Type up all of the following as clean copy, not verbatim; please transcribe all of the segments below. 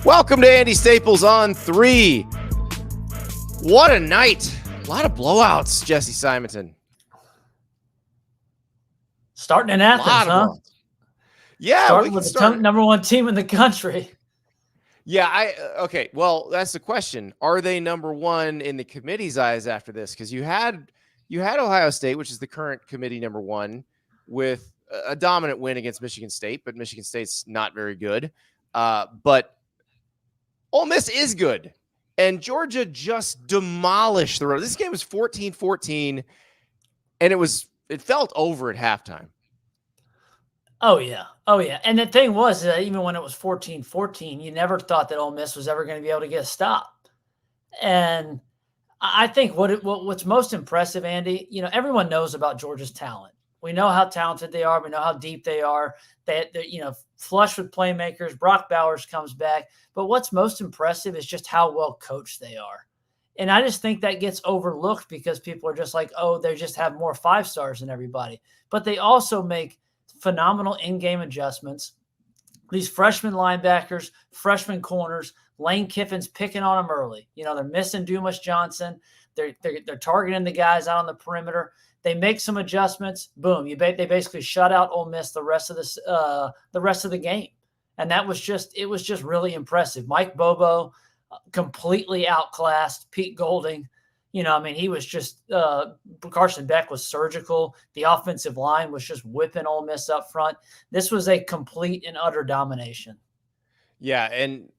Welcome to Andy Staples On3. What a night. A lot of blowouts, Jesse Simonton. Starting in Athens, huh? Blowouts. Yeah, starting with the number one team in the country. Yeah, okay. Well, that's the question. Are they number one in the committee's eyes after this? Because you had Ohio State, which is the current committee number one, with a dominant win against Michigan State, but Michigan State's not very good. But Ole Miss is good. And Georgia just demolished the road. This game was 14-14, and it felt over at halftime. Oh, yeah. And the thing was that even when it was 14-14, you never thought that Ole Miss was ever going to be able to get a stop. And I think what's most impressive, Andy, everyone knows about Georgia's talent. We know how talented they are. We know how deep they are. They're flush with playmakers. Brock Bowers comes back. But what's most impressive is just how well coached they are. And I just think that gets overlooked because people are just like, oh, they just have more 5 stars than everybody. But they also make phenomenal in-game adjustments. These freshman linebackers, freshman corners, Lane Kiffin's picking on them early. They're missing Dumas Johnson. They're targeting the guys out on the perimeter. They make some adjustments. Boom! They basically shut out Ole Miss the rest of the game, and it was just really impressive. Mike Bobo completely outclassed Pete Golding. He was just Carson Beck was surgical. The offensive line was just whipping Ole Miss up front. This was a complete and utter domination. Yeah, and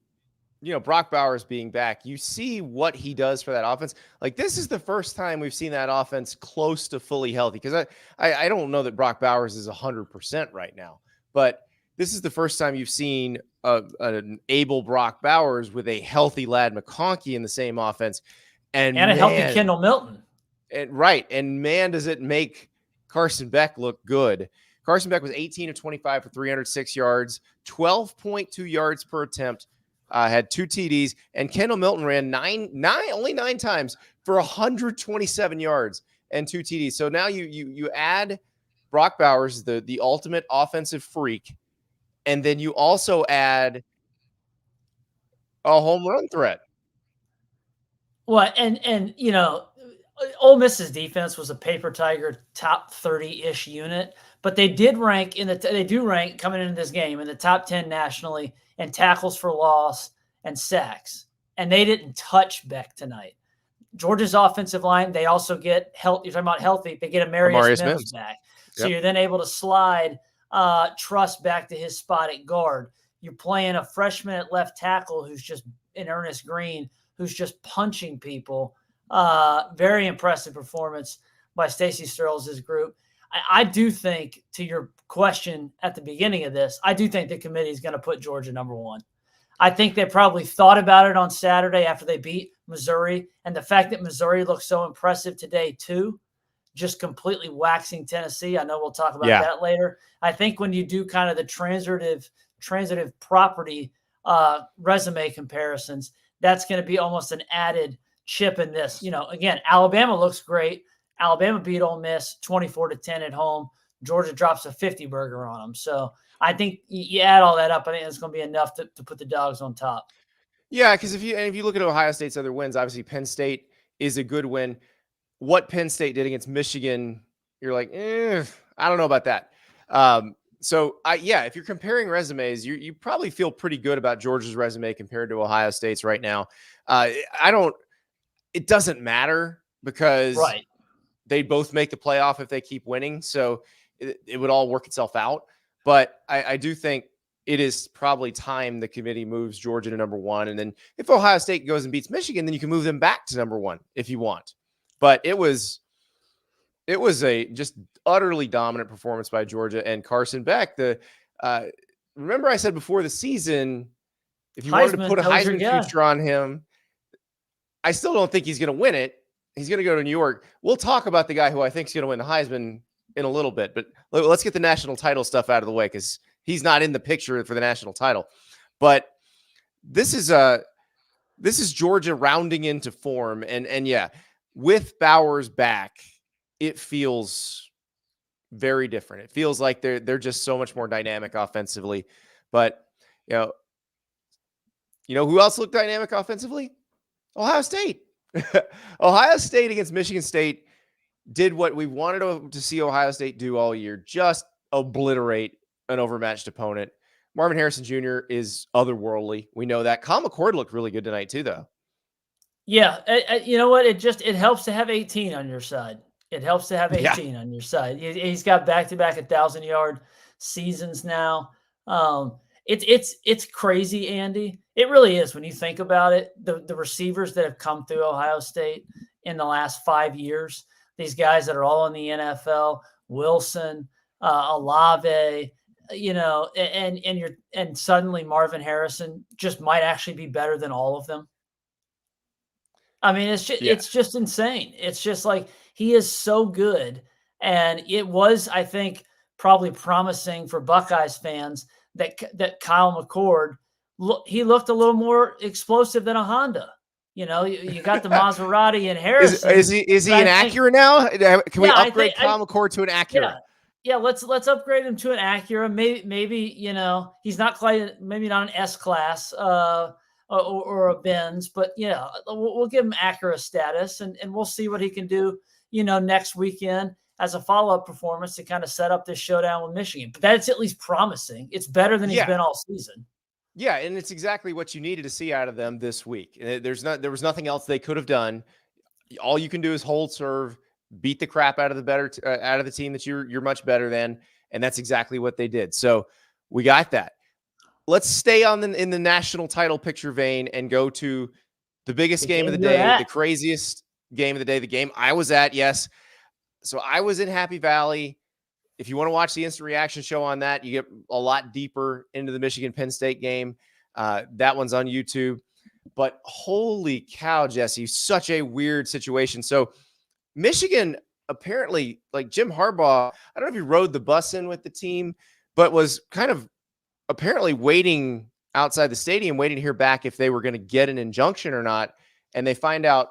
Brock Bowers being back, you see what he does for that offense. Like, this is the first time we've seen that offense close to fully healthy, because I don't know that Brock Bowers is 100% right now, but this is the first time you've seen an able Brock Bowers with a healthy Ladd McConkey in the same offense. And a healthy Kendall Milton. And man, does it make Carson Beck look good. Carson Beck was 18 of 25 for 306 yards, 12.2 yards per attempt, had 2 TDs, and Kendall Milton ran only 9 times for 127 yards and 2 TDs. So now you add Brock Bowers, the ultimate offensive freak, and then you also add a home run threat. Well, and Ole Miss's defense was a paper tiger top 30-ish unit, but they did rank they do rank coming into this game in the top 10 nationally in tackles for loss and sacks, and they didn't touch Beck tonight. Georgia's offensive line, they also get healthy. You're talking about healthy. They get Amarius Mims back, so you're then able to slide Truss back to his spot at guard. You're playing a freshman at left tackle who's just in Ernest Green, who's just punching people. Very impressive performance by Stacey Sturls' group. I do think, to your question at the beginning of this, I do think the committee is going to put Georgia number one. I think they probably thought about it on Saturday after they beat Missouri, and the fact that Missouri looks so impressive today too, just completely waxing Tennessee. I know we'll talk about that later. I think when you do kind of the transitive property resume comparisons, that's going to be almost an added chip in this. Again, Alabama looks great. Alabama beat Ole Miss 24-10 at home. Georgia drops a 50 burger on them. So I think you add all that up, I think it's going to be enough to put the dogs on top. Yeah, because if you look at Ohio State's other wins, obviously Penn State is a good win. What Penn State did against Michigan, you're like, I don't know about that. If you're comparing resumes, you probably feel pretty good about Georgia's resume compared to Ohio State's right now. It doesn't matter because they both make the playoff if they keep winning. So it would all work itself out. But I do think it is probably time the committee moves Georgia to number one. And then if Ohio State goes and beats Michigan, then you can move them back to number one if you want. But it was a just utterly dominant performance by Georgia and Carson Beck. Remember I said before the season, if you wanted to put a Heisman future on him, I still don't think he's going to win it. He's going to go to New York. We'll talk about the guy who I think is going to win the Heisman in a little bit, but let's get the national title stuff out of the way because he's not in the picture for the national title. But this is Georgia rounding into form, and yeah, with Bowers back, it feels very different. It feels like they're just so much more dynamic offensively. But You know who else looked dynamic offensively? Ohio State. Ohio State against Michigan State did what we wanted to see Ohio State do all year, just obliterate an overmatched opponent. Marvin Harrison Jr. is otherworldly. We know that. Kyle McCord looked really good tonight too, though. Yeah. You know what? It helps to have 18 on your side. It helps to have 18 on your side. He's got back-to-back 1,000-yard seasons now. It's crazy, Andy. It really is when you think about it. The receivers that have come through Ohio State in the last 5 years, these guys that are all in the NFL, Wilson, Olave, you know, and suddenly Marvin Harrison just might actually be better than all of them. I mean, it's just insane. It's just like he is so good. And it was, I think, probably promising for Buckeyes fans that Kyle McCord, he looked a little more explosive than a Honda. You know, you got the Maserati and Harrison. Is he an Acura now? Can we upgrade Kyle McCord to an Acura? Yeah, let's upgrade him to an Acura. Maybe you know, he's not quite, maybe not an S-Class or a Benz, but yeah, we'll give him Acura status and we'll see what he can do, you know, next weekend as a follow-up performance to kind of set up this showdown with Michigan. But that's at least promising. It's better than he's been all season. Yeah, and it's exactly what you needed to see out of them this week. There was nothing else they could have done. All you can do is hold serve, beat the crap out of the team that you're much better than, and that's exactly what they did. So we got that. Let's stay in the national title picture vein and go to the biggest game of the day, the craziest game of the day, the game I was at. Yes. So I was in Happy Valley. If you want to watch the instant reaction show on that, you get a lot deeper into the Michigan Penn State game. That one's on YouTube. But holy cow, Jesse, such a weird situation. So Michigan apparently, like Jim Harbaugh, I don't know if he rode the bus in with the team, but was kind of apparently waiting outside the stadium, waiting to hear back if they were going to get an injunction or not. And they find out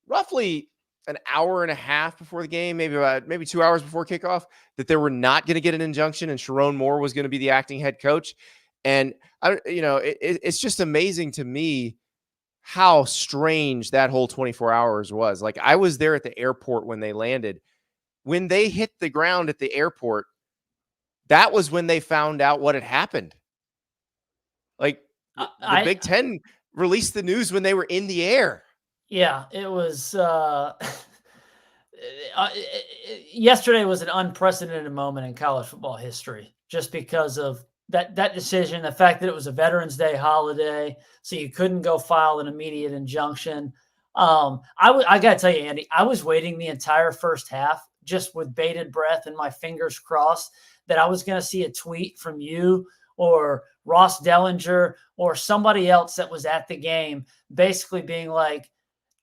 roughly an hour and a half before the game, maybe 2 hours before kickoff, that they were not going to get an injunction and Sharon Moore was going to be the acting head coach. And it's just amazing to me how strange that whole 24 hours was. Like, I was there at the airport when they landed. When they hit the ground at the airport, that was when they found out what had happened. Like, the Big Ten released the news when they were in the air. Yeah, it was yesterday was an unprecedented moment in college football history, just because of that decision, the fact that it was a Veterans Day holiday, so you couldn't go file an immediate injunction. I got to tell you, Andy, I was waiting the entire first half just with bated breath and my fingers crossed that I was going to see a tweet from you or Ross Dellinger or somebody else that was at the game basically being like,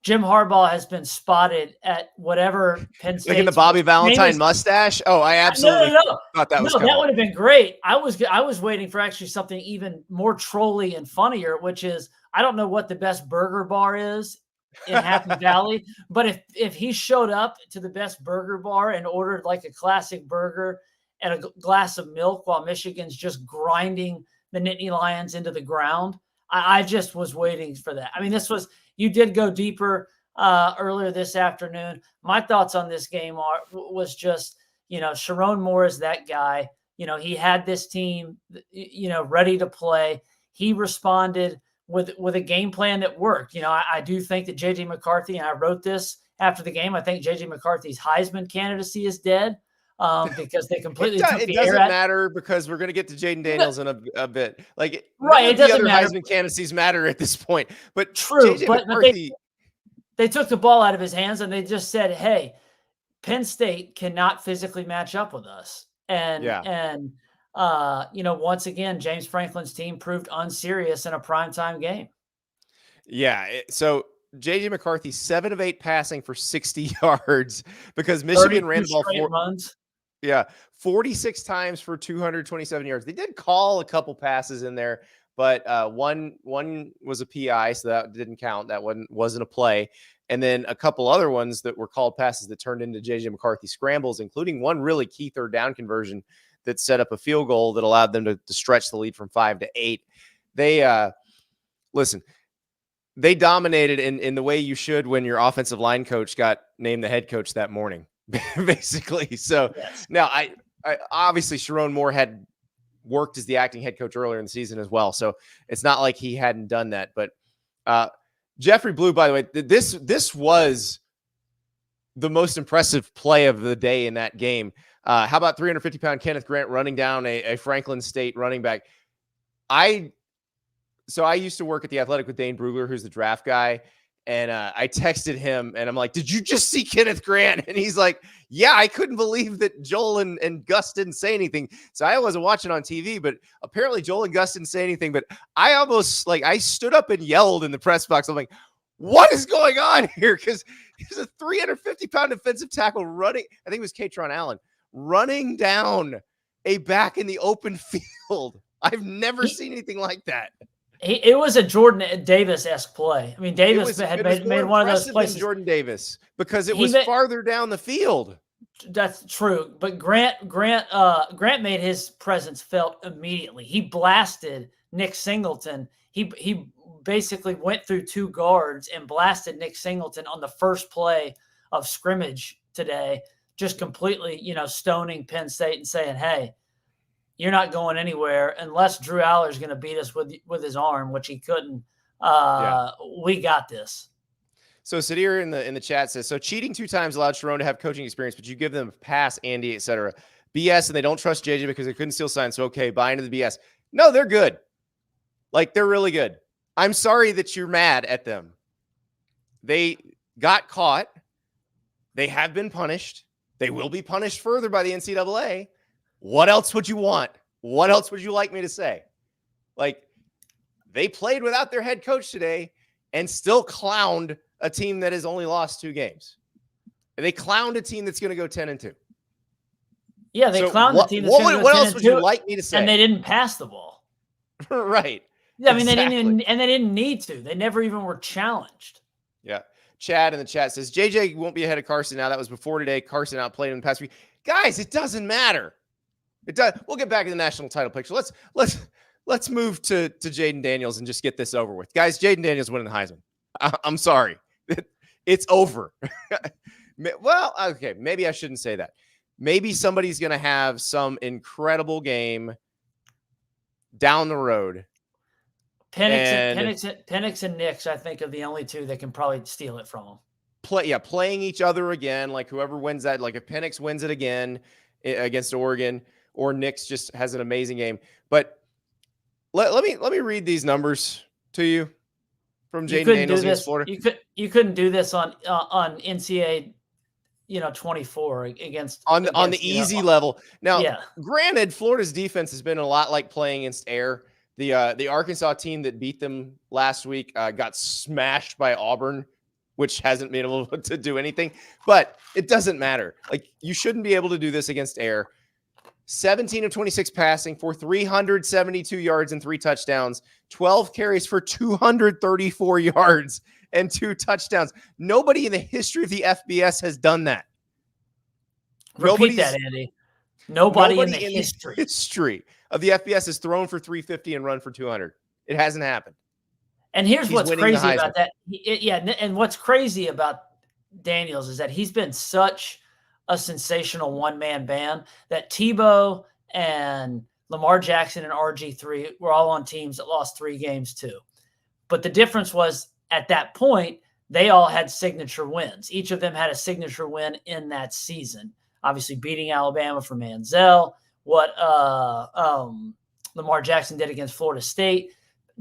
Jim Harbaugh has been spotted at whatever Penn State. Like in the Bobby Valentine mustache? Oh, I absolutely thought that was coming. That would have been great. I was waiting for actually something even more trolly and funnier, which is, I don't know what the best burger bar is in Happy Valley, but if he showed up to the best burger bar and ordered like a classic burger and a glass of milk while Michigan's just grinding the Nittany Lions into the ground, I just was waiting for that. I mean, you did go deeper earlier this afternoon. My thoughts on this game was just, Sharon Moore is that guy. He had this team, ready to play. He responded with a game plan that worked. I do think that J.J. McCarthy, and I wrote this after the game, I think J.J. McCarthy's Heisman candidacy is dead. Because they completely it doesn't matter because we're going to get to Jayden Daniels in a bit. Like, right, it doesn't matter. Heisman candidacies matter at this point. But true, but they took the ball out of his hands and they just said, "Hey, Penn State cannot physically match up with us." And once again, James Franklin's team proved unserious in a primetime game. Yeah, so J.J. McCarthy 7 of 8 passing for 60 yards because Michigan ran the ball 4 runs. Yeah, 46 times for 227 yards. They did call a couple passes in there, but one was a PI, so that didn't count. That one wasn't a play. And then a couple other ones that were called passes that turned into J.J. McCarthy scrambles, including one really key third down conversion that set up a field goal that allowed them to stretch the lead from 5 to 8. listen, they dominated in the way you should when your offensive line coach got named the head coach that morning, basically. So yes. now I obviously Sharon Moore had worked as the acting head coach earlier in the season as well. So it's not like he hadn't done that. But Jeffrey Blue, by the way, this was the most impressive play of the day in that game. How about 350-pound Kenneth Grant running down a Franklin State running back? So I used to work at The Athletic with Dane Brugler, who's the draft guy. And I texted him and I'm like, did you just see Kenneth Grant? And he's like, yeah, I couldn't believe that Joel and Gus didn't say anything. So I wasn't watching on TV, but apparently Joel and Gus didn't say anything. But I almost I stood up and yelled in the press box. I'm like, what is going on here? Because he's a 350-pound defensive tackle running. I think it was Katron Allen running down a back in the open field. I've never seen anything like that. It was a Jordan Davis-esque play. I mean, Davis had made one of those plays. Jordan Davis, because it was farther down the field. That's true, but Grant made his presence felt immediately. He blasted Nick Singleton. He basically went through two guards and blasted Nick Singleton on the first play of scrimmage today, just completely, stoning Penn State and saying, "Hey, you're not going anywhere unless Drew Aller's going to beat us with his arm," which he couldn't. We got this. So Sadir in the chat says, so cheating 2 times allowed Sharon to have coaching experience, but you give them a pass, Andy, etc. BS, and they don't trust JJ because they couldn't steal signs. So okay, buy into the BS. No, they're good. They're really good. I'm sorry that you're mad at them. They got caught. They have been punished. They will be punished further by the NCAA. What else would you want? What else would you like me to say? They played without their head coach today and still clowned a team that has only lost 2 games. And they clowned a team that's going to go 10-2. Yeah, they clowned the team that's going to go 10-2. What else would you like me to say? And they didn't pass the ball. Right. Yeah, I mean, exactly. they didn't need to. They never even were challenged. Yeah. Chad in the chat says, JJ won't be ahead of Carson now. That was before today. Carson outplayed in the past week. Guys, it doesn't matter. It does. We'll get back in the national title picture. Let's move to Jayden Daniels and just get this over with. Guys, Jayden Daniels winning the Heisman. I'm sorry. It's over. Well, okay, maybe I shouldn't say that. Maybe somebody's going to have some incredible game down the road. Penix and Nix, I think, are the only 2 that can probably steal it from them. Playing each other again, whoever wins that, if Penix wins it again against Oregon, or Nix just has an amazing game. But let me read these numbers to you from Jayden Daniels against Florida. You couldn't do this on NCAA 24 against on the easy level. Now, granted, Florida's defense has been a lot like playing against air. The Arkansas team that beat them last week got smashed by Auburn, which hasn't been able to do anything. But it doesn't matter. You shouldn't be able to do this against air. 17 of 26 passing for 372 yards and 3 touchdowns, 12 carries for 234 yards and 2 touchdowns. Nobody in the history of the FBS has done that. Repeat that, Andy. Nobody in the history of the FBS has thrown for 350 and run for 200. It hasn't happened. And here's what's crazy about that. And what's crazy about Daniels is that he's been such a sensational one-man band that Tebow and Lamar Jackson and RG3 were all on teams that lost 3 games too. But the difference was at that point, they all had signature wins. Each of them had a signature win in that season. Obviously beating Alabama for Manziel, what Lamar Jackson did against Florida State.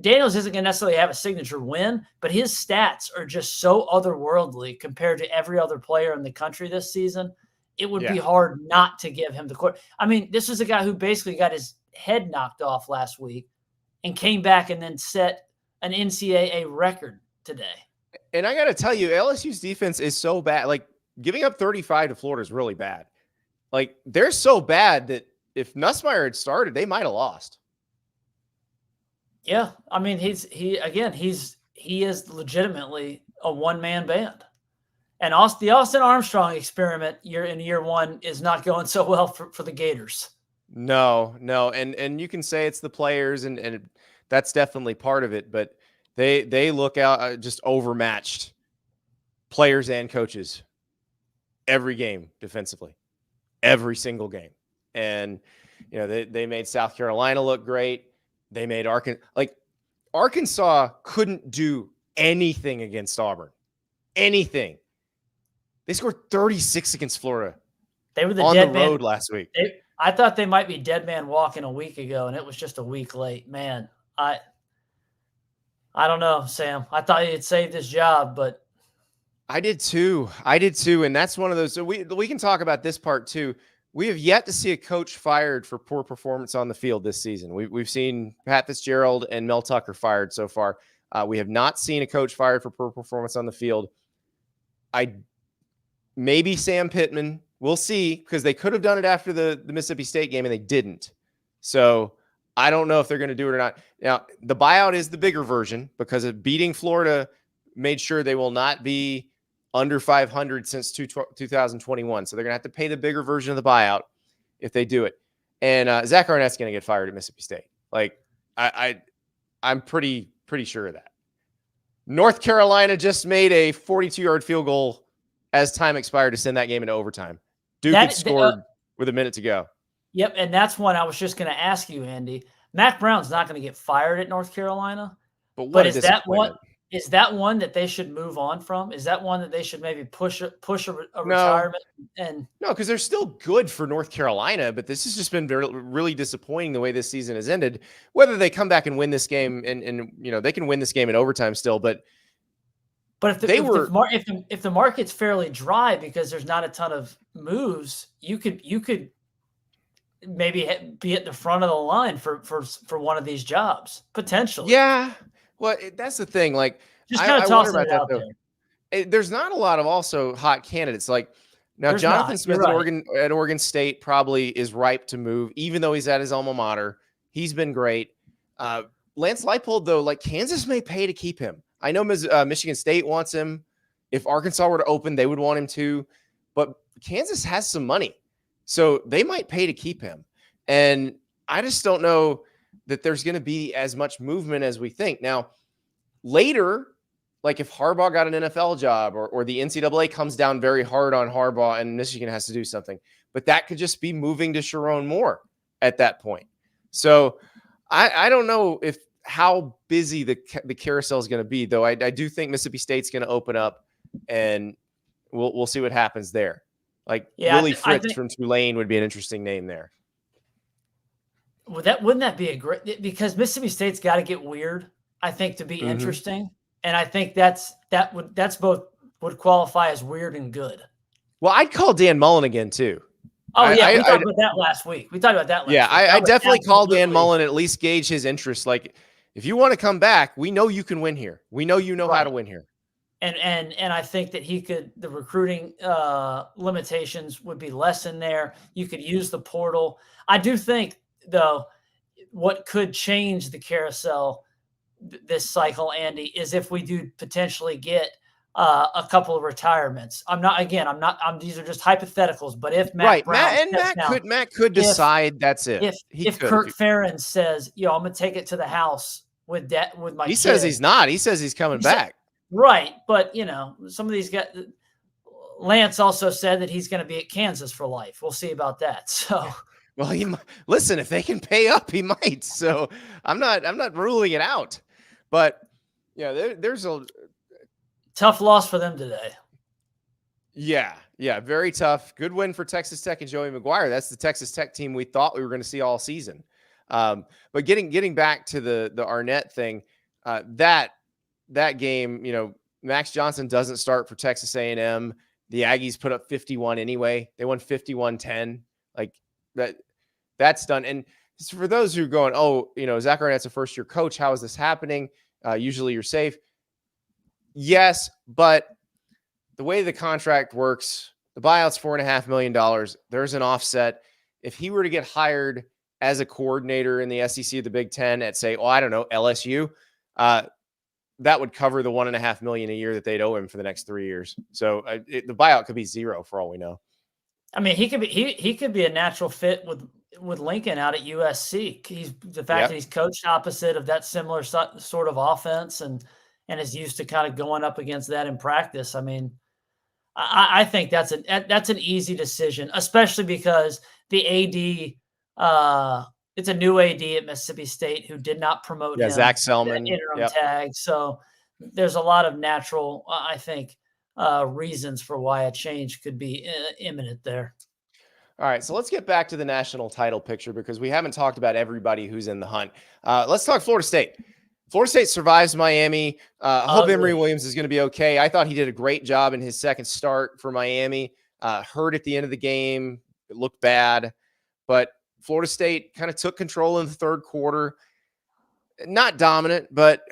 Daniels isn't going to necessarily have a signature win, but his stats are just so otherworldly compared to every other player in the country this season. It would be hard not to give him the court. I mean, this is a guy who basically got his head knocked off last week and came back and then set an NCAA record today. And I got to tell you, LSU's defense is so bad. Giving up 35 to Florida is really bad. They're so bad that if Nussmeier had started, they might have lost. Yeah. I mean, he is legitimately a one-man band. And the Austin Armstrong experiment in year 1 is not going so well for the Gators. No. And you can say it's the players, and that's definitely part of it. But They look out just overmatched players and coaches every game defensively, every single game. And, they made South Carolina look great. They made Arkansas couldn't do anything against Auburn. Anything. They scored 36 against Florida. They were on the road last week. I thought they might be dead man walking a week ago, and it was just a week late. Man, I don't know, Sam. I thought he had saved his job, but I did too. And that's one of those. So we can talk about this part too. We have yet to see a coach fired for poor performance on the field this season. We've seen Pat Fitzgerald and Mel Tucker fired so far. We have not seen a coach fired for poor performance on the field. Maybe Sam Pittman. We'll see, because they could have done it after the Mississippi State game and they didn't. So I don't know if they're going to do it or not. Now, the buyout is the bigger version, because of beating Florida made sure they will not be under 500 since 2021. So they're going to have to pay the bigger version of the buyout if they do it. And Zach Arnett's going to get fired at Mississippi State. Like, I'm pretty sure of that. North Carolina just made a 42-yard field goal as time expired to send that game into overtime. Duke had scored with a minute to go. Yep, and that's one I was just going to ask you, Andy. Mac Brown's not going to get fired at North Carolina. But is that one that they should move on from? Is that one that they should maybe push a retirement? No, because they're still good for North Carolina, but this has just been really disappointing the way this season has ended. Whether they come back and win this game, and they can win this game in overtime still, but if the market's fairly dry because there's not a ton of moves, you could maybe be at the front of the line for one of these jobs potentially. Yeah. Well, that's the thing. Like, just kind of tossing it out there. There's not a lot of also hot candidates. Like, now Jonathan Smith at Oregon State probably is ripe to move, even though he's at his alma mater. He's been great. Lance Leipold, though, like, Kansas may pay to keep him. I know Michigan State wants him. If Arkansas were to open, they would want him too. But Kansas has some money, so they might pay to keep him. And I just don't know that there's going to be as much movement as we think. Now, later, like if Harbaugh got an NFL job or the NCAA comes down very hard on Harbaugh and Michigan has to do something, but that could just be moving to Sharon Moore at that point. So I don't know how busy the carousel is going to be, though. I do think Mississippi State's going to open up, and we'll see what happens there. Like, Willie Fritz from Tulane would be an interesting name there. Wouldn't that be a great, because Mississippi State's got to get weird, I think, to be interesting. And I think that's both would qualify as weird and good. Well, I'd call Dan Mullen again too. Oh, yeah, we talked about that last week. I definitely call Dan Mullen, at least gauge his interest. Like, if you want to come back, we know you can win here. We know you know how to win here. And I think that the recruiting limitations would be less in there. You could use the portal. I do think, though, what could change the carousel this cycle, Andy, is if we do potentially get a couple of retirements. These are just hypotheticals, but if Matt could decide that's it. If Kirk Ferentz says, I'm going to take it to the house with my kid. Says he's not. He says he's coming back. Right. But, some of these guys, Lance also said that he's going to be at Kansas for life. We'll see about that. So, well, listen, if they can pay up, he might. So I'm not ruling it out, but there's a tough loss for them today. Yeah. Very tough. Good win for Texas Tech and Joey McGuire. That's the Texas Tech team we thought we were going to see all season. But getting back to the Arnett thing, that game, Max Johnson doesn't start for Texas A&M. The Aggies put up 51 anyway. They won 51-10. Like that's done. And for those who are going, Zach Arnett's a first-year coach. How is this happening? Usually you're safe. Yes, but the way the contract works, the buyout's $4.5 million. There's an offset. If he were to get hired as a coordinator in the SEC, the Big Ten, at say, LSU, that would cover the $1.5 million a year that they'd owe him for the next 3 years. So the buyout could be zero for all we know. I mean, he could be a natural fit with Lincoln out at USC. The fact that he's coached opposite of that similar sort of offense and is used to kind of going up against that in practice. I mean, I think that's an easy decision, especially because the AD, it's a new AD at Mississippi State who did not promote him. Zach Selman, interim tag. So there's a lot of natural, I think, reasons for why a change could be imminent there. All right, so let's get back to the national title picture because we haven't talked about everybody who's in the hunt. Let's talk Florida State. Florida State survives Miami. I hope Emory Williams is going to be okay. I thought he did a great job in his second start for Miami. Hurt at the end of the game. It looked bad. But Florida State kind of took control in the third quarter. Not dominant, but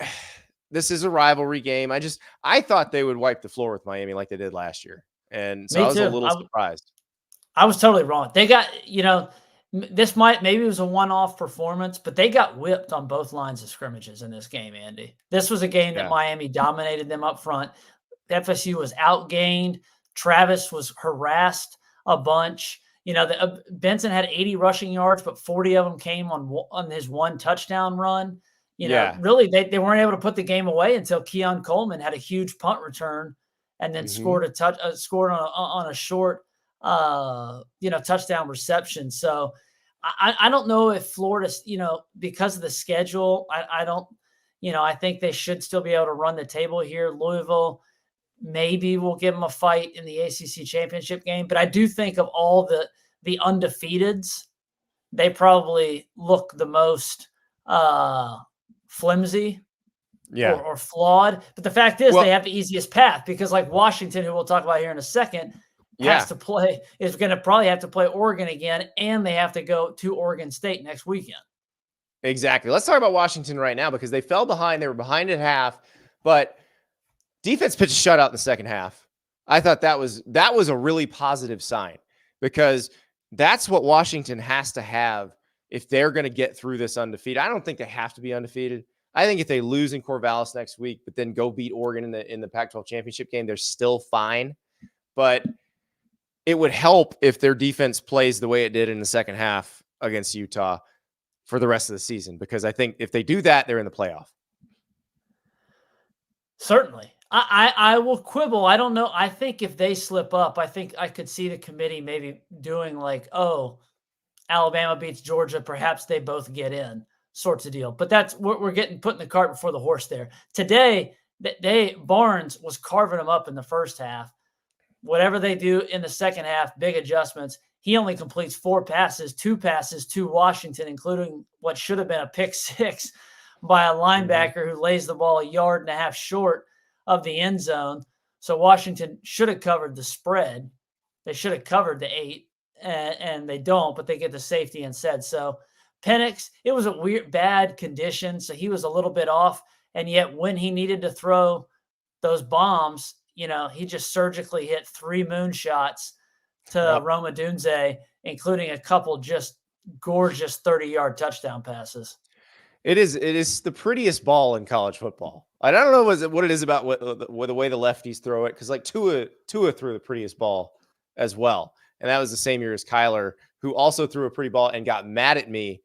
this is a rivalry game. I thought they would wipe the floor with Miami like they did last year. And so I was a little surprised. I was totally wrong. They got, maybe it was a one-off performance, but they got whipped on both lines of scrimmages in this game, Andy. This was a game that Miami dominated them up front. FSU was outgained. Travis was harassed a bunch. Benson had 80 rushing yards, but 40 of them came on his one touchdown run. Really, they weren't able to put the game away until Keon Coleman had a huge punt return and then scored on a short touchdown reception. So I don't know if Florida, because of the schedule, I think they should still be able to run the table here. Louisville maybe will give them a fight in the ACC championship game, but I do think of all the undefeateds, they probably look the most flimsy or flawed. But the fact is they have the easiest path because like Washington, who we'll talk about here in a second, is going to probably have to play Oregon again, and they have to go to Oregon State next weekend. Exactly. Let's talk about Washington right now because they fell behind. They were behind at half, but defense pitched a shutout in the second half. I thought that was a really positive sign because that's what Washington has to have if they're going to get through this undefeated. I don't think they have to be undefeated. I think if they lose in Corvallis next week, but then go beat Oregon in the Pac-12 championship game, they're still fine. But it would help if their defense plays the way it did in the second half against Utah for the rest of the season, because I think if they do that, they're in the playoff. Certainly. I will quibble. I don't know. I think if they slip up, I think I could see the committee maybe doing like, Alabama beats Georgia, perhaps they both get in sorts of deal. But we're getting putting the cart before the horse there. Today, Barnes was carving them up in the first half. Whatever they do in the second half, big adjustments. He only completes 4 passes, 2 passes to Washington, including what should have been a pick 6 by a linebacker who lays the ball 1.5 yards short of the end zone. So Washington should have covered the spread. They should have covered the 8, and they don't, but they get the safety instead. So Penix, it was a bad condition, so he was a little bit off, and yet when he needed to throw those bombs, he just surgically hit 3 moonshots to Roma Dunze, including a couple just gorgeous 30-yard touchdown passes. It is the prettiest ball in college football. I don't know what it is about the way the lefties throw it, because like Tua threw the prettiest ball as well, and that was the same year as Kyler, who also threw a pretty ball and got mad at me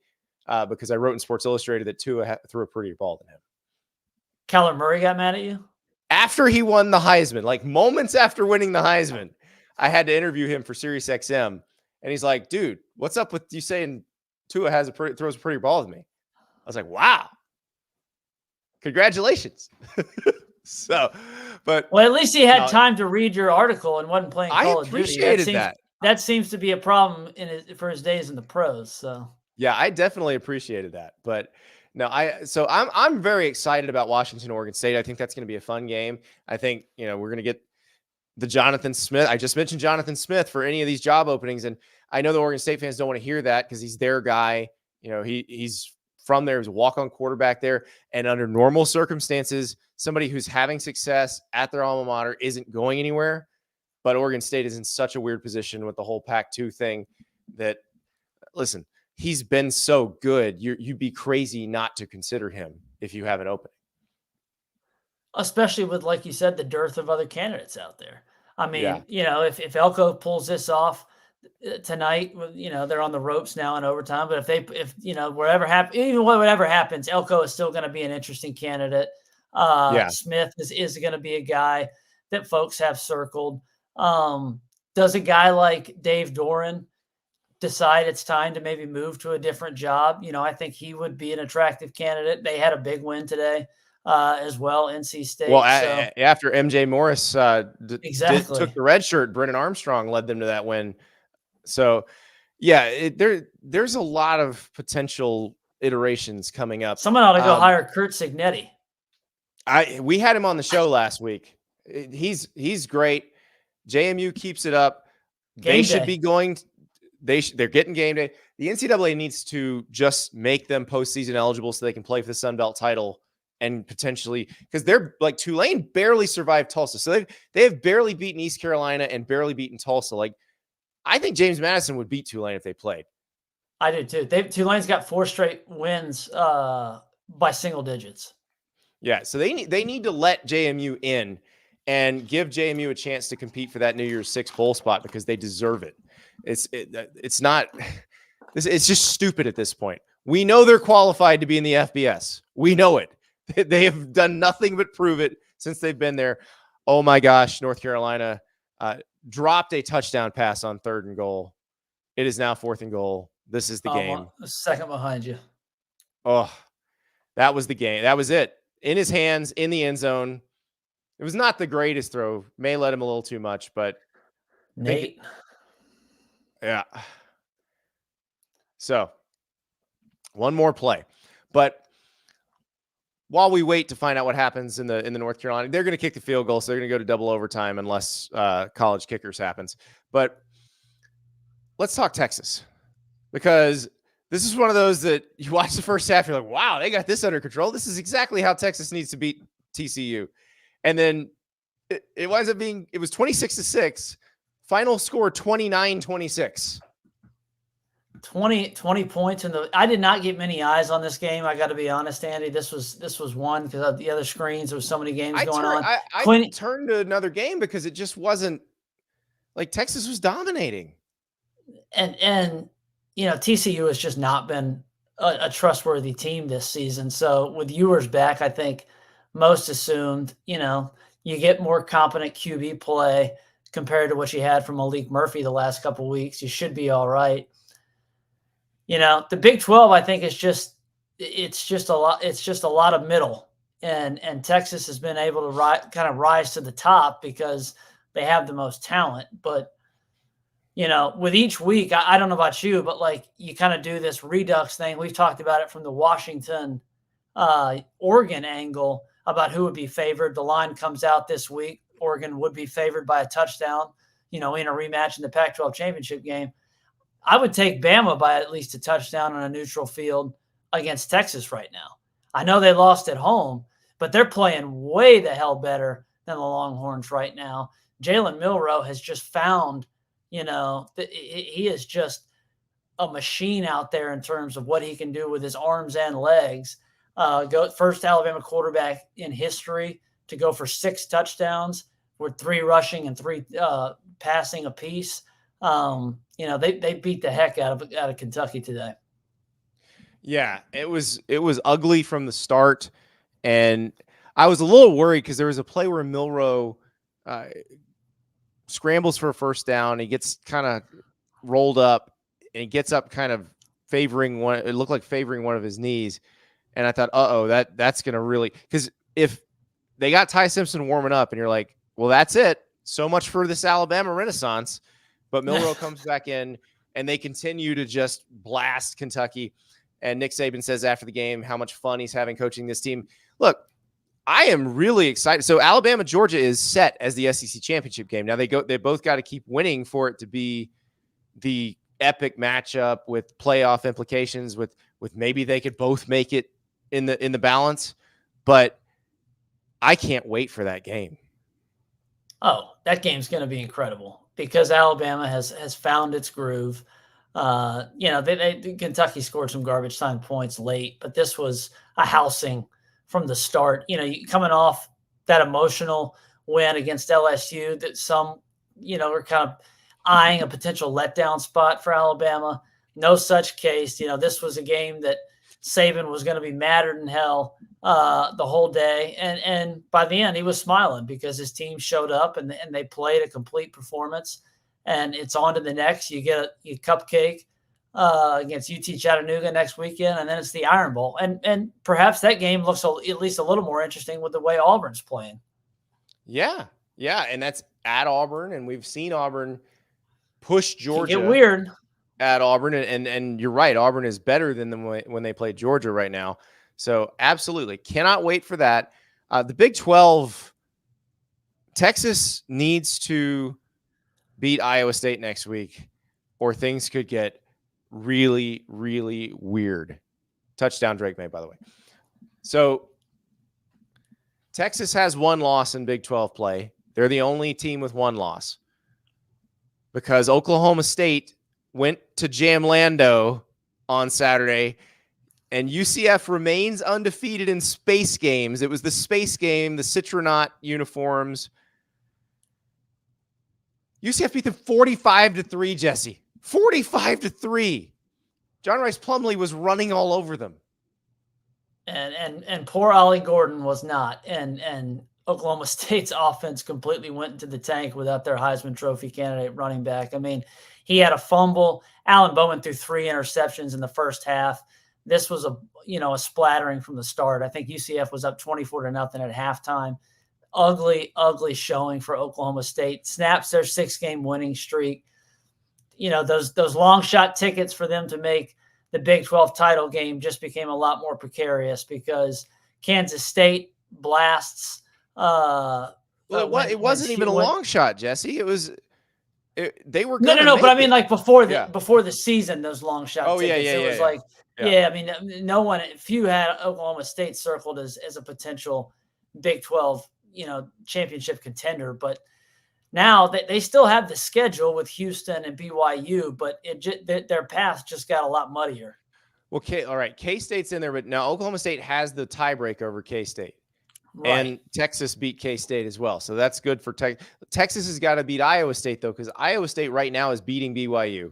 because I wrote in Sports Illustrated that Tua threw a prettier ball than him. Kyler Murray got mad at you? After he won the Heisman, like moments after winning the Heisman, I had to interview him for SiriusXM, and he's like, "Dude, what's up with you saying Tua throws a prettier ball than me?" I was like, "Wow, congratulations!" Well, at least he had time to read your article and wasn't playing Call of Duty. I appreciated that. That seems to be a problem for his days in the pros. So yeah, I definitely appreciated that, but. No, I'm very excited about Washington, Oregon State. I think that's going to be a fun game. I think, we're going to get the Jonathan Smith. I just mentioned Jonathan Smith for any of these job openings. And I know the Oregon State fans don't want to hear that because he's their guy. He's from there. He's a walk-on quarterback there. And under normal circumstances, somebody who's having success at their alma mater isn't going anywhere. But Oregon State is in such a weird position with the whole Pac-2 thing that, listen, he's been so good. You'd be crazy not to consider him if you have an opening. Especially with, like you said, the dearth of other candidates out there. I mean, if Elko pulls this off, tonight. They're on the ropes now in overtime. But if whatever happens, Elko is still going to be an interesting candidate. Smith is going to be a guy that folks have circled. Does a guy like Dave Doran decide it's time to maybe move to a different job? I think he would be an attractive candidate. They had a big win today as well, NC State. Well, after MJ Morris took the red shirt, Brennan Armstrong led them to that win. So, yeah, there's a lot of potential iterations coming up. Someone ought to go hire Kurt Signetti. We had him on the show last week. He's great. JMU keeps it up. They should be going. They're getting game day. The NCAA needs to just make them postseason eligible so they can play for the Sun Belt title and potentially, because they're like Tulane barely survived Tulsa. So they have barely beaten East Carolina and barely beaten Tulsa. Like, I think James Madison would beat Tulane if they played. I do too. Tulane's got 4 straight wins by single digits. Yeah, so they need to let JMU in and give JMU a chance to compete for that New Year's Six bowl spot because they deserve it. It's just stupid at this point. We know they're qualified to be in the FBS. We know it. They have done nothing but prove it since they've been there. Oh my gosh, North Carolina dropped a touchdown pass on 3rd and goal. It is now 4th and goal. This is the game. Second behind you. Oh, that was the game. That was it. In his hands, in the end zone. It was not the greatest throw. May let him a little too much, but Nate. Yeah. So, one more play. But while we wait to find out what happens in the North Carolina, they're going to kick the field goal, so they're going to go to double overtime unless college kickers happens. But let's talk Texas, because this is one of those that you watch the first half, you're like, wow, they got this under control. This is exactly how Texas needs to beat TCU. And then it winds up being, it was 26-6. Final score 29-26. 20 points I did not get many eyes on this game. I got to be honest, Andy. This was one because of the other screens. There was so many games going on. I turned to another game because it just wasn't like Texas was dominating. And TCU has just not been a trustworthy team this season. So with Ewers back, I think most assumed, you get more competent QB play compared to what you had from Malik Murphy the last couple of weeks. You should be all right. The Big 12, I think, it's just a lot of middle, and Texas has been able to kind of rise to the top because they have the most talent. But with each week, I don't know about you, but like you kind of do this redux thing. We've talked about it from the Washington, Oregon angle about who would be favored. The line comes out this week. Oregon would be favored by a touchdown, in a rematch in the Pac-12 championship game. I would take Bama by at least a touchdown on a neutral field against Texas right now. I know they lost at home, but they're playing way the hell better than the Longhorns right now. Jalen Milroe has just found, he is just a machine out there in terms of what he can do with his arms and legs. First Alabama quarterback in history to go for 6 touchdowns with 3 rushing and 3 passing apiece. They beat the heck out of Kentucky today. Yeah, it was ugly from the start, and I was a little worried because there was a play where Milroe scrambles for a first down. He gets kind of rolled up, and he gets up kind of favoring one. It looked like favoring one of his knees, and I thought, that's going to really, because if they got Ty Simpson warming up, and you're like, well, that's it. So much for this Alabama Renaissance. But Milroe comes back in, and they continue to just blast Kentucky. And Nick Saban says after the game how much fun he's having coaching this team. Look, I am really excited. So Alabama, Georgia is set as the SEC championship game. Now they both got to keep winning for it to be the epic matchup with playoff implications. With maybe they could both make it in the balance. But I can't wait for that game. Oh, that game's going to be incredible because Alabama has found its groove. Kentucky scored some garbage time points late, but this was a housing from the start. Coming off that emotional win against LSU that some, are kind of eyeing a potential letdown spot for Alabama. No such case. This was a game that Saban was going to be madder than hell the whole day. And by the end, he was smiling because his team showed up and they played a complete performance. And it's on to the next. You get a cupcake against UT Chattanooga next weekend, and then it's the Iron Bowl. And perhaps that game looks at least a little more interesting with the way Auburn's playing. Yeah, and that's at Auburn, and we've seen Auburn push Georgia. Get weird at Auburn, and you're right. Auburn is better than them when they play Georgia right now. So absolutely cannot wait for that. The Big 12, Texas needs to beat Iowa State next week, or things could get really, really weird. Touchdown Drake made, by the way. So Texas has one loss in Big 12 play. They're the only team with one loss because Oklahoma State went to Jamlando on Saturday, and UCF remains undefeated in space games. It was the space game, the Citronaut uniforms. UCF beat them 45-3, Jesse. 45-3. John Rice Plumlee was running all over them. And poor Ollie Gordon was not. And Oklahoma State's offense completely went into the tank without their Heisman Trophy candidate running back. I mean, he had a fumble. Alan Bowman threw 3 interceptions in the first half. This was a splattering from the start. I think UCF was up 24-0 at halftime. Ugly showing for Oklahoma State. Snaps their 6-game winning streak. Those long shot tickets for them to make the Big 12 title game just became a lot more precarious because Kansas State BLASTS. It wasn't even a long shot, Jesse. They were no. But I mean, like before the season, those long shot. Oh tickets, yeah. It was like I mean, few had Oklahoma State circled as a potential Big 12 championship contender, but now they still have the schedule with Houston and BYU, but their path just got a lot muddier. Well, all right. K-State's in there, but now Oklahoma State has the tiebreak over K-State. Right. And Texas beat K-State as well. So that's good for Texas. Texas has got to beat Iowa State, though, because Iowa State right now is beating BYU.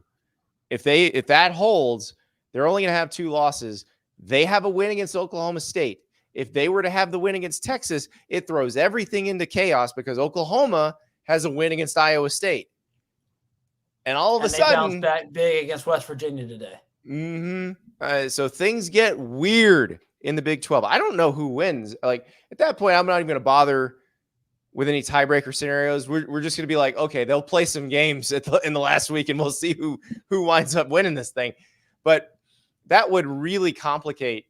If that holds, they're only going to have 2 losses. They have a win against Oklahoma State. If they were to have the win against Texas, it throws everything into chaos because Oklahoma has a win against Iowa State. And all of a sudden, they bounced back big against West Virginia today. So things get weird in the Big 12. I don't know who wins. Like at that point, I'm not even going to bother with any tiebreaker scenarios. We're just going to be like, okay, they'll play some games in the last week, and we'll see who winds up winning this thing. But that would really complicate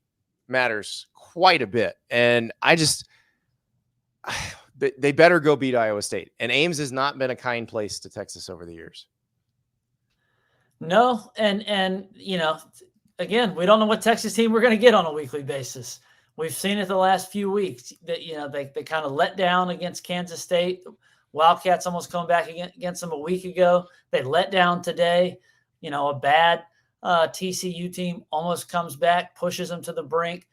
matters quite a bit. And they better go beat Iowa State. And Ames has not been a kind place to Texas over the years. No, and again, we don't know what Texas team we're going to get on a weekly basis. We've seen it the last few weeks that they kind of let down against Kansas State. Wildcats almost come back against them a week ago. They let down today. A bad TCU team almost comes back, pushes them to the brink.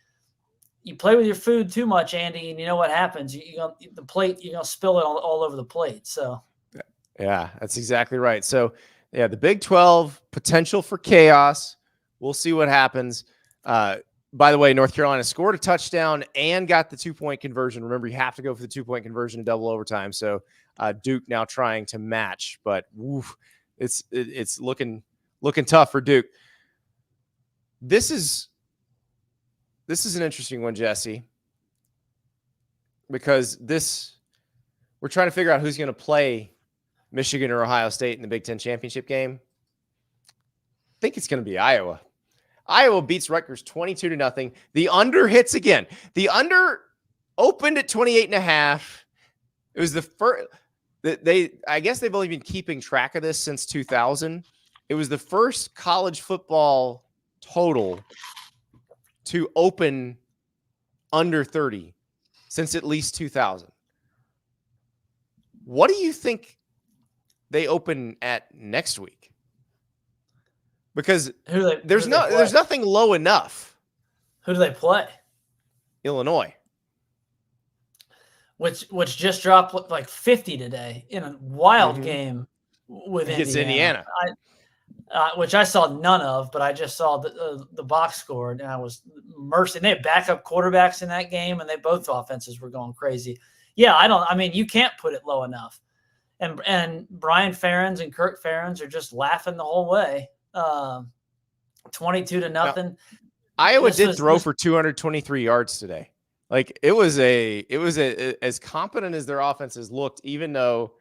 You play with your food too much, Andy, and you know what happens. You're going to spill it all over the plate. So, yeah, that's exactly right. So, yeah, the Big 12 potential for chaos. We'll see what happens. By the way, North Carolina scored a touchdown and got the 2-point conversion. Remember, you have to go for the 2-point conversion in double overtime. So Duke now trying to match, but it's looking tough for Duke. This is an interesting one, Jesse, because we're trying to figure out who's going to play Michigan or Ohio State in the Big Ten championship game. I think it's going to be Iowa. Iowa beats Rutgers 22-0. The under hits again. The under opened at 28.5. It was the first. I guess they've only been keeping track of this since 2000. It was the first college football total to open under 30 since at least 2000. What do you think they open at next week? Because there's nothing low enough. Who do they play? Illinois. Which just dropped like 50 today in a wild game with against Indiana. Which I saw none of, but I just saw the box score, and I was mercy. And they had backup quarterbacks in that game, and both offenses were going crazy. Yeah, I mean, you can't put it low enough. And Brian Ferentz and Kirk Ferentz are just laughing the whole way. 22-0. Now, Iowa did throw for 223 yards today. Like it was as competent as their offenses looked, even though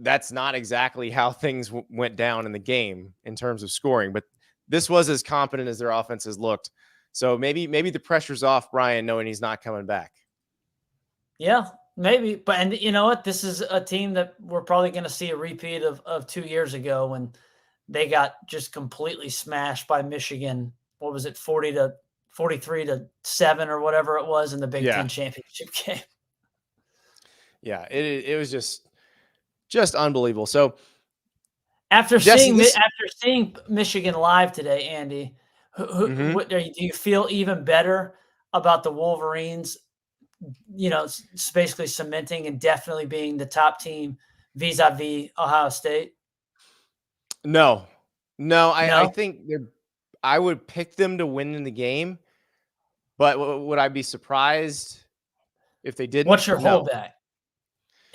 that's not exactly how things went down in the game in terms of scoring, but this was as competent as their offenses looked. So maybe the pressure's off Brian knowing he's not coming back. Yeah, maybe. But, and you know what? This is a team that we're probably going to see a repeat of 2 years ago when they got just completely smashed by Michigan. What was it? 43-7 or whatever it was in the Big Ten championship game. Yeah. It was just unbelievable. So after seeing Michigan live today, Andy, what, do you feel even better about the Wolverines? You know, it's basically cementing and definitely being the top team vis-a-vis Ohio State. No. I think I would pick them to win in the game, but would I be surprised if they didn't? What's your holdback?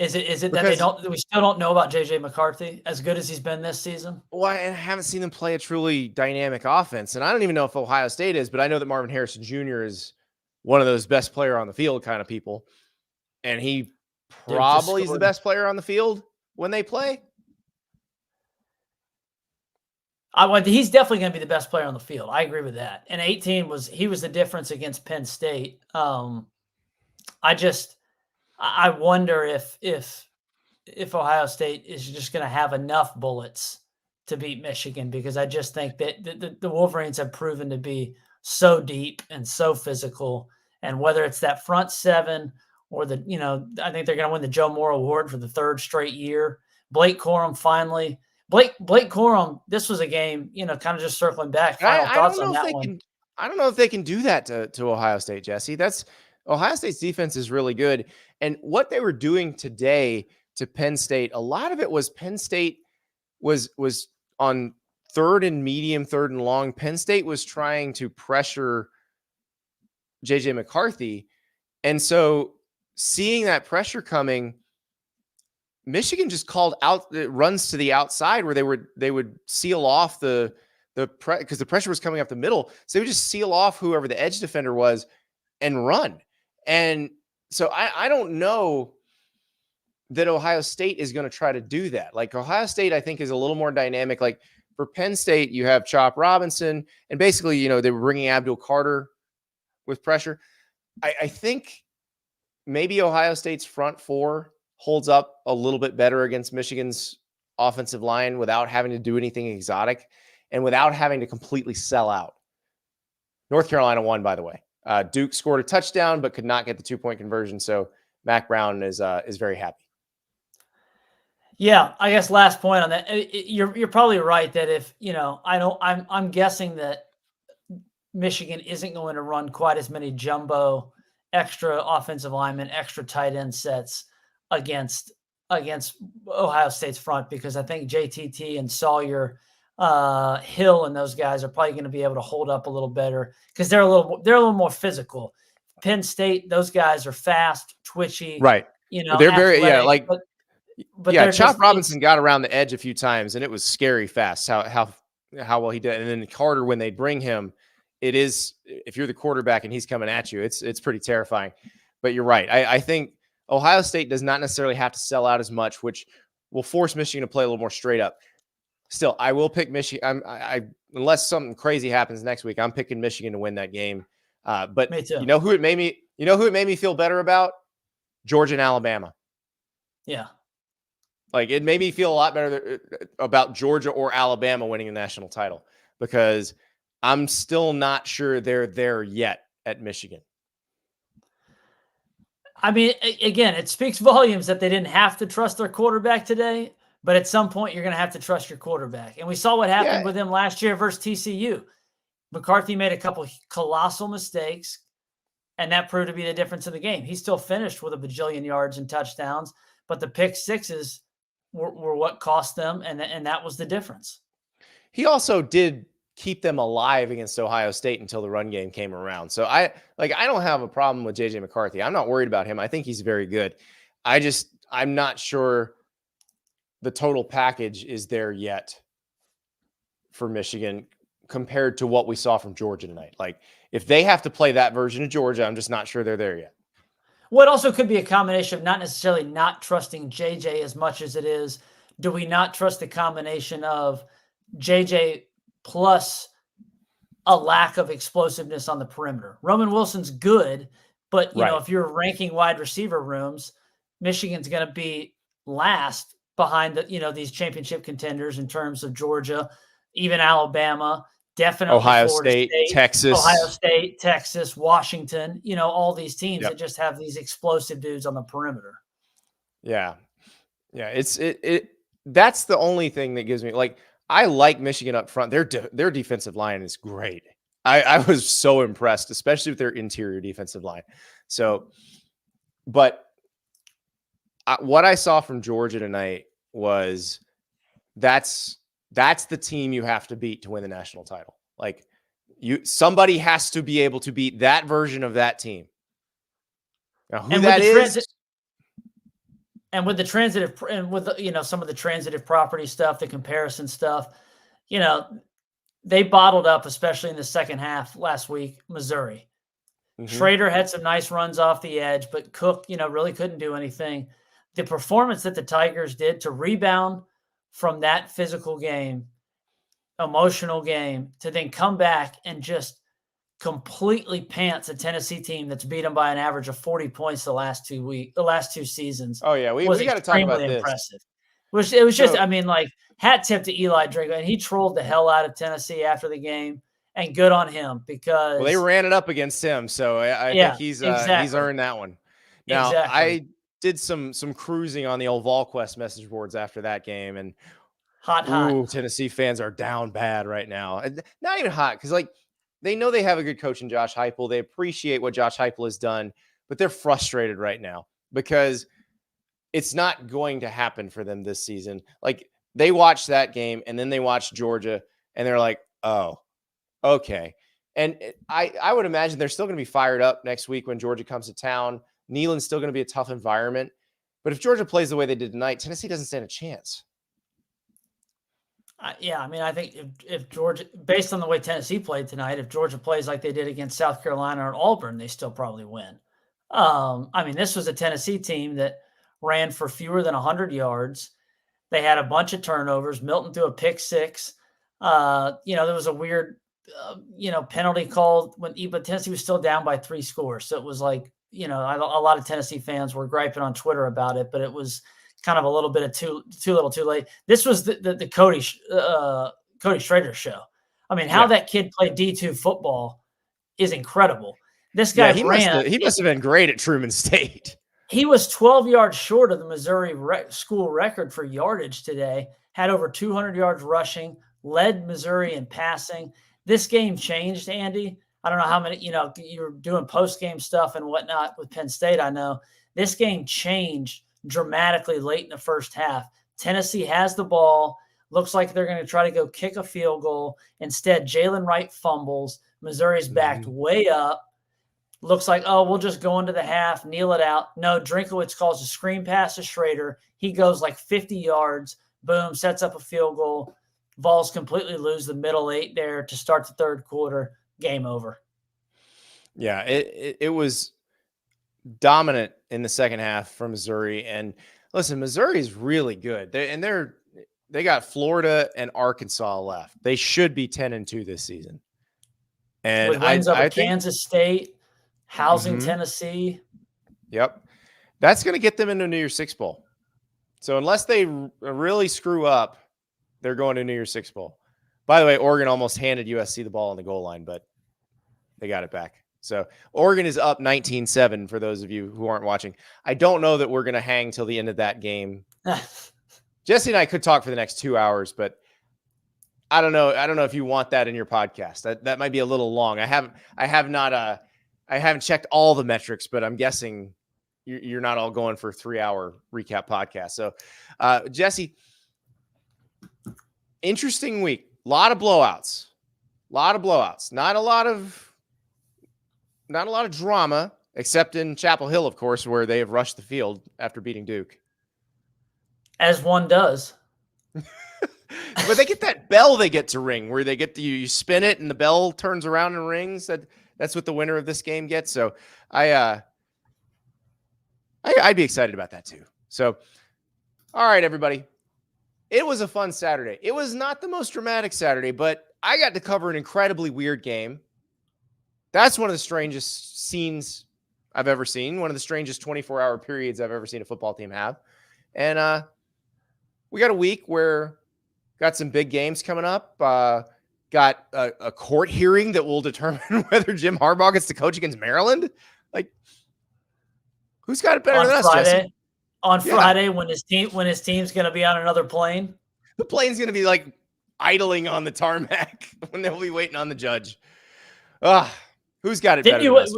Is it that we still don't know about JJ McCarthy as good as he's been this season? Well, I haven't seen them play a truly dynamic offense, and I don't even know if Ohio State is, but I know that Marvin Harrison Jr. is one of those best player on the field kind of people, and he probably is the best player on the field when they play. He's definitely going to be the best player on the field. I agree with that. And 18 was the difference against Penn State. I wonder if Ohio State is just going to have enough bullets to beat Michigan, because I just think that the Wolverines have proven to be so deep and so physical. And whether it's that front seven or I think they're going to win the Joe Moore Award for the 3rd straight year. Blake Corum finally. Blake Corum, this was a game, kind of just circling back. Final thoughts on that one. I don't know if they can do that to Ohio State, Jesse. Ohio State's defense is really good. And what they were doing today to Penn State, a lot of it was Penn State was on 3rd and medium, 3rd and long. Penn State was trying to pressure JJ McCarthy. And so seeing that pressure coming, Michigan just called out the runs to the outside where they would seal off because the pressure was coming up the middle. So they would just seal off whoever the edge defender was and run. And so I don't know that Ohio State is going to try to do that. Like Ohio State, I think, is a little more dynamic. Like for Penn State, you have Chop Robinson, and basically, they were bringing Abdul Carter with pressure. I think maybe Ohio State's front four holds up a little bit better against Michigan's offensive line without having to do anything exotic and without having to completely sell out. North Carolina won, by the way. Duke scored a touchdown, but could not get the 2-point conversion. So Mac Brown is very happy. Yeah, I guess last point on that. You're probably right that if I'm guessing that Michigan isn't going to run quite as many jumbo extra offensive linemen, extra tight end sets against Ohio State's front, because I think JTT and Sawyer, Hill and those guys are probably going to be able to hold up a little better because they're a little more physical. Penn State, those guys are fast, twitchy, right? They're athletic, but Chop Robinson got around the edge a few times and it was scary fast how well he did. And then Carter, when they bring him, it is, if you're the quarterback and he's coming at you, it's pretty terrifying. But you're right. I think Ohio State does not necessarily have to sell out as much, which will force Michigan to play a little more straight up. Still, I will pick Michigan. Unless something crazy happens next week, I'm picking Michigan to win that game. But me too. You know who it made me feel better about? Georgia and Alabama. Yeah. Like it made me feel a lot better about Georgia or Alabama winning a national title, because I'm still not sure they're there yet at Michigan. I mean, again, it speaks volumes that they didn't have to trust their quarterback today, but at some point you're going to have to trust your quarterback. And we saw what happened with him last year versus TCU. McCarthy made a couple colossal mistakes, and that proved to be the difference in the game. He still finished with a bajillion yards and touchdowns, but the pick sixes were what cost them, and that was the difference. He also did keep them alive against Ohio State until the run game came around. So I don't have a problem with JJ McCarthy. I'm not worried about him. I think he's very good. I'm not sure the total package is there yet for Michigan compared to what we saw from Georgia tonight. Like, if they have to play that version of Georgia, I'm just not sure they're there yet. Well, it also could be a combination of not necessarily not trusting JJ as much as it is, do we not trust the combination of JJ plus a lack of explosiveness on the perimeter? Roman Wilson's good, but you know, if you're ranking wide receiver rooms, Michigan's going to be last behind these championship contenders in terms of Georgia, even Alabama, definitely Ohio Florida State, Texas, Washington, all these teams that just have these explosive dudes on the perimeter. Yeah. Yeah. That's the only thing that gives me, like, I like Michigan up front. Their defensive line is great. I was so impressed, especially with their interior defensive line. So, but what I saw from Georgia tonight was that's the team you have to beat to win the national title. Like, somebody has to be able to beat that version of that team. Now, who that is. And with the transitive, and with some of the transitive property stuff, the comparison stuff, they bottled up, especially in the second half last week, Missouri. Schrader had some nice runs off the edge, but Cook, really couldn't do anything. The performance that the Tigers did to rebound from that physical game, emotional game, to then come back and just completely pants a Tennessee team that's beat them by an average of 40 points the last 2 seasons. Oh yeah, we got to talk about this. Impressive. It was just, hat tip to Eli Drinkwitz, and he trolled the hell out of Tennessee after the game, and good on him because they ran it up against him, so I think he's earned that one. Now I did some cruising on the old VolQuest message boards after that game, and hot. Tennessee fans are down bad right now. Not even hot, because they know they have a good coach in Josh Heupel. They appreciate what Josh Heupel has done, but they're frustrated right now because it's not going to happen for them this season. Like, they watched that game and then they watched Georgia and they're like, oh, okay. And I would imagine they're still going to be fired up next week when Georgia comes to town. Neyland's still going to be a tough environment. But if Georgia plays the way they did tonight, Tennessee doesn't stand a chance. I think if Georgia, based on the way Tennessee played tonight, if Georgia plays like they did against South Carolina or Auburn, they still probably win. This was a Tennessee team that ran for fewer than 100 yards. They had a bunch of turnovers. Milton threw a pick six. There was a weird, penalty called but Tennessee was still down by 3 scores. So it was like, a lot of Tennessee fans were griping on Twitter about it, but it was kind of a little bit of too little too late. This was the Cody Schrader show. How that kid played D2 football is incredible. This guy he must have been great at Truman State. He was 12 yards short of the Missouri school record for yardage today, had over 200 yards rushing, led Missouri in passing. This game changed, Andy. I don't know how many, you're doing post-game stuff and whatnot with Penn State, I know. This game changed dramatically late in the first half. Tennessee has the ball. Looks like they're going to try to go kick a field goal. Instead, Jalen Wright fumbles. Missouri's backed way up. Looks like, we'll just go into the half, kneel it out. No, Drinkwitz calls a screen pass to Schrader. He goes like 50 yards. Boom, sets up a field goal. Vols completely lose the middle 8 there to start the third quarter. Game over. Yeah, it was dominant in the second half from Missouri. And listen, Missouri is really good. They got Florida and Arkansas left. They should be 10-2 this season. And with wins over Kansas State, housing Tennessee. Yep. That's going to get them into New Year's Six Bowl. So unless they really screw up, they're going to New Year's Six Bowl. By the way, Oregon almost handed USC the ball on the goal line, but they got it back. So Oregon is up 19-7 for those of you who aren't watching. I don't know that we're going to hang till the end of that game. Jesse and I could talk for the next 2 hours, but I don't know. I don't know if you want that in your podcast. That might be a little long. I haven't checked all the metrics, but I'm guessing you're not all going for 3-hour recap podcast. So, Jesse, interesting week. A lot of blowouts. Not a lot of drama, except in Chapel Hill, of course, where they have rushed the field after beating Duke. As one does. But they get that bell they get to ring, where they get you spin it and the bell turns around and rings. That's what the winner of this game gets. So I'd be excited about that too. So, all right, everybody. It was a fun Saturday. It was not the most dramatic Saturday, but I got to cover an incredibly weird game. That's one of the strangest scenes I've ever seen. One of the strangest 24-hour periods I've ever seen a football team have. And we got a week where got some big games coming up. Got a court hearing that will determine whether Jim Harbaugh gets to coach against Maryland. Like, who's got it better than us, Jesse? On Friday, when his team's going to be on another plane. The plane's going to be like idling on the tarmac when they'll be waiting on the judge. Who's got it better than us?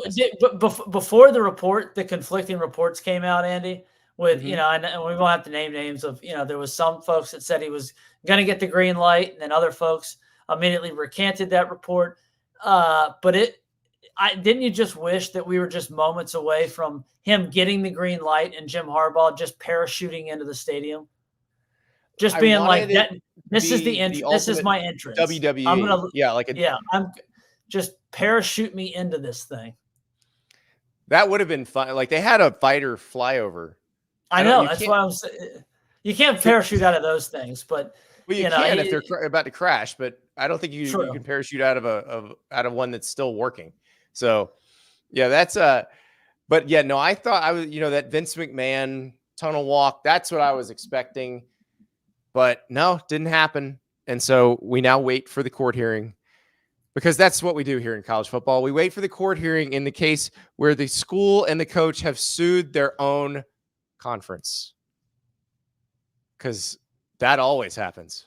Before the conflicting reports came out, Andy, with, and we won't have to name names of, there was some folks that said he was going to get the green light, and then other folks immediately recanted that report. But didn't you just wish that we were just moments away from him getting the green light and Jim Harbaugh just parachuting into the stadium? Just being like, this is my entrance. WWE. I'm just parachute me into this thing. That would have been fun. Like, they had a fighter flyover. I know. That's why I'm saying you can't parachute out of those things, but you can if they're about to crash. But I don't think you can parachute out of one that's still working. So, yeah, that's But yeah, no, I thought I was, that Vince McMahon tunnel walk. That's what I was expecting, but no, didn't happen. And so we now wait for the court hearing, because that's what we do here in college football. We wait for the court hearing in the case where the school and the coach have sued their own conference, because that always happens.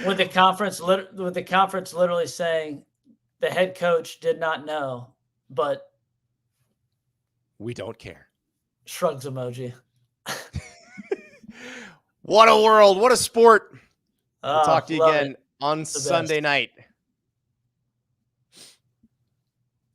With the conference literally saying the head coach did not know, but we don't care. Shrugs emoji. What a world. What a sport. We'll talk to you again on Sunday night.